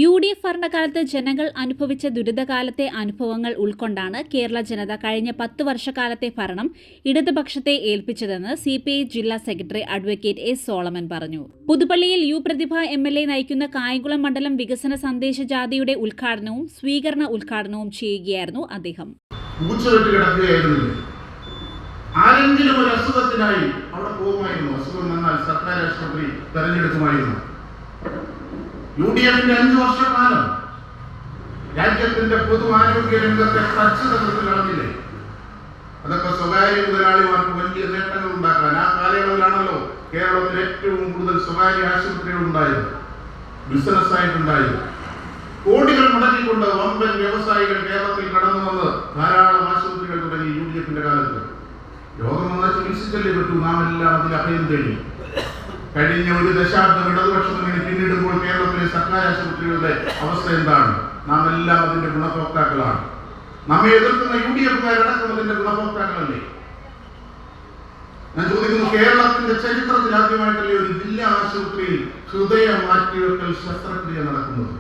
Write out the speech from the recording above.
UDF ഭരണകാലത്ത് ജനങ്ങൾ അനുഭവിച്ച ദുരിതകാലത്തെ അനുഭവങ്ങൾ ഉൾക്കൊണ്ടാണ് കേരള ജനത കഴിഞ്ഞ 10 വർഷക്കാലത്തെ ഭരണം ഇടതുപക്ഷത്തെ ഏൽപ്പിച്ചതെന്ന് CPI ജില്ലാ സെക്രട്ടറി അഡ്വക്കേറ്റ് എസ് സോളമൻ പറഞ്ഞു. പുതുപ്പള്ളിയിൽ പ്രതിഭ MLA നയിക്കുന്ന കായംകുളം മണ്ഡലം വികസന സന്ദേശ ജാഥയുടെ ഉദ്ഘാടനവും സ്വീകരണ ഉദ്ഘാടനവും ചെയ്യുകയായിരുന്നു അദ്ദേഹം. ആരെങ്കിലും ഒരു അസുഖത്തിനായി അവിടെ പോകുമായിരുന്നു. അസുഖം വന്നാൽ സർക്കാർ ആശുപത്രി തെരഞ്ഞെടുക്കുമായിരുന്നു. UDFന്റെ 5 വർഷക്കാലം രാജ്യത്തിന്റെ പൊതു ആരോഗ്യ രംഗത്തെ തച്ചുതകർത്ത് കളഞ്ഞില്ലേ? അതൊക്കെ സ്വകാര്യ മുതലാളിമാർക്ക് വലിയ നേട്ടങ്ങൾ ഉണ്ടാക്കാൻ ആ കാലയളവിലാണല്ലോ കേരളത്തിൽ ഏറ്റവും കൂടുതൽ സ്വകാര്യ ആശുപത്രികൾ ഉണ്ടായത്, ബിസിനസ് ആയിട്ടുണ്ടായത്. കോടികൾ മുടക്കിക്കൊണ്ട് വമ്പൻ വ്യവസായികൾ കേരളത്തിൽ കടന്നു വന്ന് ധാരാളം ആശുപത്രികൾ തുടങ്ങി UDFന്റെ കാലത്ത്. രോഗം വന്നാൽ ചികിത്സിച്ചല്ലേ പറ്റൂ. നാം എല്ലാം അതിൽ അഭയം തേടി. കഴിഞ്ഞ ഒരു ദശാബ്ദം ഇടതുപക്ഷം ഇങ്ങനെ പിന്നിടുമ്പോൾ കേരളത്തിലെ സർക്കാർ ആശുപത്രികളുടെ അവസ്ഥ എന്താണ്? നാം എല്ലാം അതിന്റെ ഗുണഭോക്താക്കളാണ്. നമ്മെ എതിർക്കുന്ന UDFകാരടക്കം അതിന്റെ ഗുണഭോക്താക്കളല്ലേ? ഞാൻ ചോദിക്കുന്നു, കേരളത്തിന്റെ ചരിത്രത്തിൽ ആദ്യമായിട്ടല്ലേ ഒരു ജില്ലാ ആശുപത്രിയിൽ ഹൃദയ മാറ്റിവെക്കൽ ശസ്ത്രക്രിയ നടക്കുന്നത്?